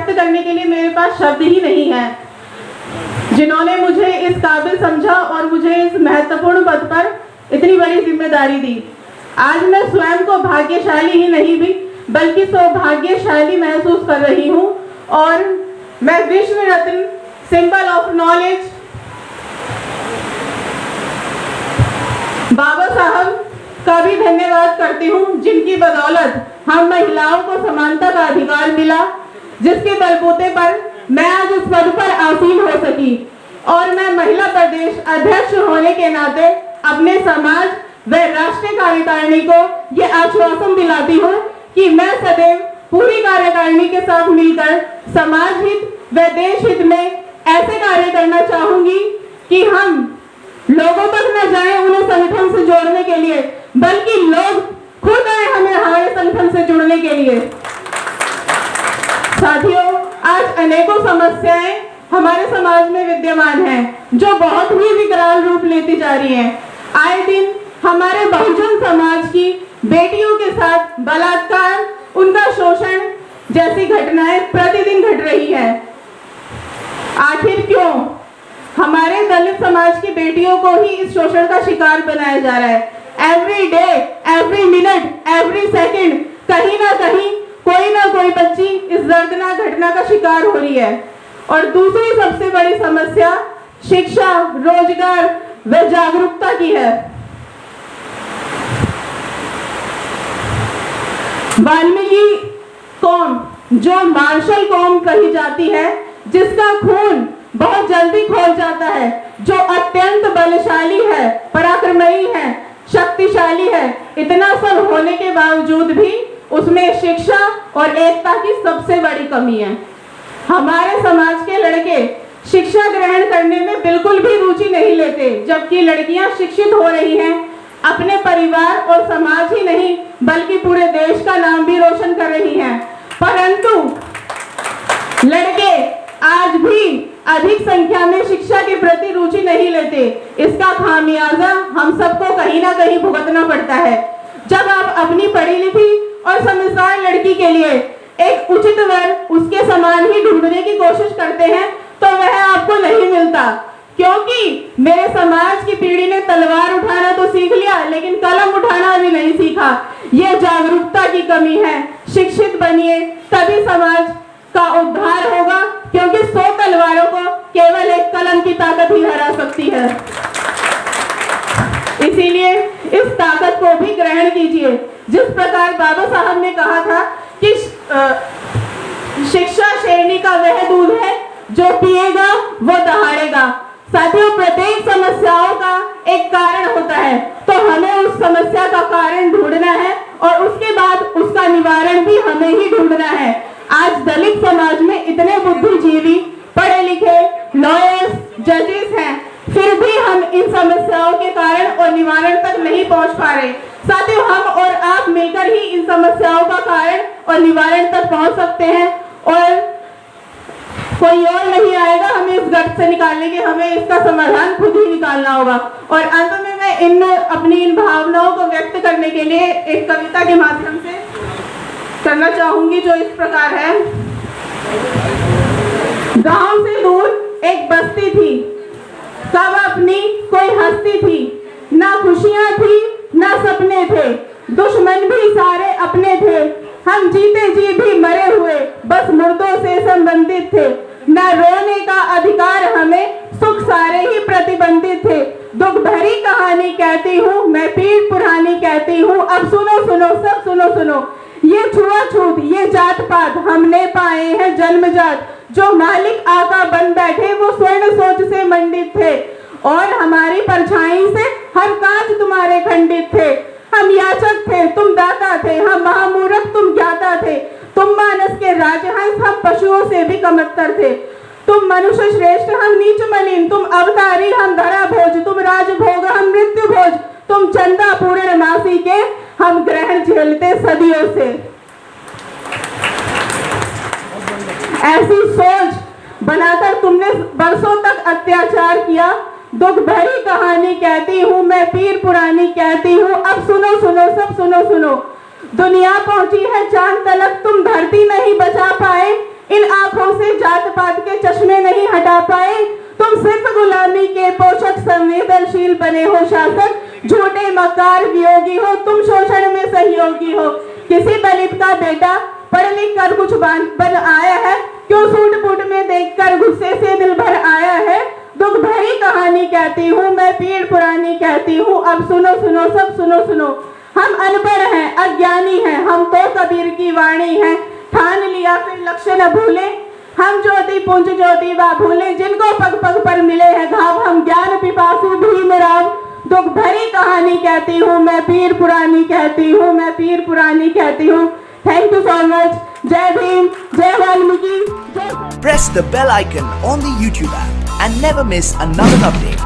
व्यक्त करने के लिए मेरे पास शब्द ही नहीं है, जिन्होंने मुझे इस काबिल समझा और मुझे इस महत्वपूर्ण पद पर इतनी बड़ी जिम्मेदारी दी। आज मैं स्वयं को भाग्यशाली ही नहीं भी बल्कि सौभाग्यशाली महसूस कर रही हूँ और मैं विश्व रत्न, सिंबल ऑफ नॉलेज, बाबा साहब का भी धन्यवाद करती हूँ, जिनकी बदौलत हम महिलाओं को समानता का अधिकार मिला, जिसके बलबूते पर मैं आज इस पद पर आसीन हो सकी। और मैं महिला प्रदेश अध्यक्ष होने के नाते अपने समाज व राष्ट्रीय कार्यकारिणी को ये आश्वासन दिलाती हूँ कि मैं सदैव पूरी कार्यकारिणी के साथ मिलकर समाज हित व देश हित में ऐसे कार्य करना चाहूंगी कि हम लोगों तक न जाए उन्हें संगठन से जोड़ने के लिए, बल्कि लोग खुद आए हमें हमारे संगठन से जुड़ने के लिए। साथियों, आज अनेकों समस्याएं हमारे समाज में विद्यमान हैं, जो बहुत ही विकराल रूप लेती जा रही हैं। आए दिन हमारे बहुजन समाज की बेटियों के साथ बलात्कार, उनका शोषण जैसी घटनाएं प्रतिदिन घट रही हैं। आखिर क्यों हमारे दलित समाज की बेटियों को ही इस शोषण का शिकार बनाया जा रहा है? Every day, every minute, every second कहीं ना कहीं कोई ना कोई बच्ची इस दर्दनाक घटना का शिकार हो रही है। और दूसरी सबसे बड़ी समस्या शिक्षा, रोजगार व जागरूकता की है। वाल्मीकि कौम, जो मार्शल कौम कही जाती है, जिसका खून बहुत जल्दी खोल जाता है, जो अत्यंत बलशाली है, पराक्रमी है, शक्तिशाली है, इतना सब होने के बावजूद भी उसमें शिक्षा और एकता की सबसे बड़ी कमी है। हमारे समाज के लड़के शिक्षा ग्रहण करने में बिल्कुल भी रुचि नहीं लेते, जबकि लड़कियां शिक्षित हो रही हैं, अपने परिवार और समाज ही नहीं बल्कि पूरे देश का नाम भी रोशन कर रही हैं। परंतु लड़के आज भी अधिक संख्या में शिक्षा के प्रति रुचि नहीं लेते। इसका खामियाजा हम सबको कहीं ना कहीं भुगतना पड़ता है। जब आप अपनी पढ़ी लिखी और समझदार लड़की के लिए एक उचित वर उसके समान ही ढूंढने की कोशिश करते हैं तो वह आपको नहीं मिलता, क्योंकि मेरे समाज की पीढ़ी ने तलवार उठाना तो सीख लिया लेकिन कलम उठाना भी नहीं सीखा। ये जागरूकता की कमी है। शिक्षित बनिए, तभी समाज का उद्धार होगा, क्योंकि 100 तलवारों को केवल एक कलम की ताकत ही हरा सकती है। इसीलिए इस ताकत को भी ग्रहण कीजिए। जिस प्रकार बाबा साहब ने कहा था कि शिक्षा शेरनी का वह दूध है जो पिएगा वो दहाड़ेगा। साथियों, प्रत्येक समस्याओं का एक कारण होता है, तो हमें उस समस्या का कारण ढूंढना है और उसके बाद उसका निवारण भी हमें ही ढूंढना है। आज दलित समाज में इतने बुद्धिजीवी, पढ़े लिखे, लॉयर्स, जजेस हैं, फिर भी हम इन समस्याओं के कारण और निवारण तक नहीं पहुंच पा रहे। साथियों, हम और आप मिलकर ही इन समस्याओं का कारण और निवारण तक पहुंच सकते हैं और कोई और नहीं आएगा हमें इस गर्त से निकालने के। हमें इसका समाधान खुद ही निकालना होगा। और अंत में मैं अपनी इन भावनाओं को व्यक्त करने के लिए एक कविता के माध्यम से करना चाहूंगी, जो इस प्रकार है। गांव से दूर एक बस्ती थी, सब अपनी कोई हस्ती थी, ना खुशियां थी ना सपने थे, दुश्मन भी सारे अपने थे, हम जीते जी भी मरे हुए बस मुर्दों से संबंधित थे, ना रोने का अधिकार हमें, सुख सारे ही प्रतिबंधित थे। दुख भरी कहानी कहती हूँ मैं, पीठ पुरानी कहती हूँ, अब सुनो सुनो सब सुनो सुनो, ये छुआछूत ये जात पात हमने पाए हैं जन्मजात, जो मालिक आका बन बैठे वो स्वर्ण सोच से मंडित थे, और हमारी परछाई से हर काज तुम्हारे खंडित थे। हम याचक थे तुम दाता थे, हम महामूर्ख तुम ज्ञाता थे, तुम मानस के राजहंस हम पशुओं से भी कमतर थे, तुम मनुष्य श्रेष्ठ हम नीच मलिन, तुम अवतारी हम धरा भोज, तुम राजभोग हम मृत्यु भोज, तुम चंदा पूर्णमासी के हम ग्रहण झेलते सदियों से। ऐसी सोच बनाकर तुमने बरसों तक अत्याचार किया। दुख भरी कहानी कहती हूँ मैं, पीर पुरानी कहती हूँ, अब सुनो सुनो सब सुनो सुनो, दुनिया पहुंची है चांद तलक, तुम धरती नहीं बचा पाए, इन आंखों से जात पात के चश्मे नहीं हटा पाए। तुम सिर्फ गुलामी के पोषक संवेदनशील बने हो शासक, झूठे मकार वियोगी हो, तुम शोषण में सहयोगी हो। किसी दलित का बेटा पढ़ लिख कर कुछ बन आया है, क्यों सूट बूट में देखकर गुस्से से दिल भर आया है। दुख भरी कहानी कहती हूँ मैं, पीड़ पुरानी कहती हूँ, अब सुनो सुनो सब सुनो सुनो। हम अनपढ़ हैं, अज्ञानी हैं, हम तो कबीर की वाणी है, ठान लिया फिर लक्ष्य न भूले। हम ज्योति पुंज ज्योति बा भूले, जिनको पग पग पर मिले हैं घाव, हम ज्ञान पिपासु भीमराव। दुख भरी कहानी कहती हूँ मैं, पीर पुरानी कहती हूँ मैं, पीर पुरानी कहती हूँ। Thank you so much. जय भीम, जय वाल्मीकि, जय। Press the bell icon on the YouTube app and never miss another update.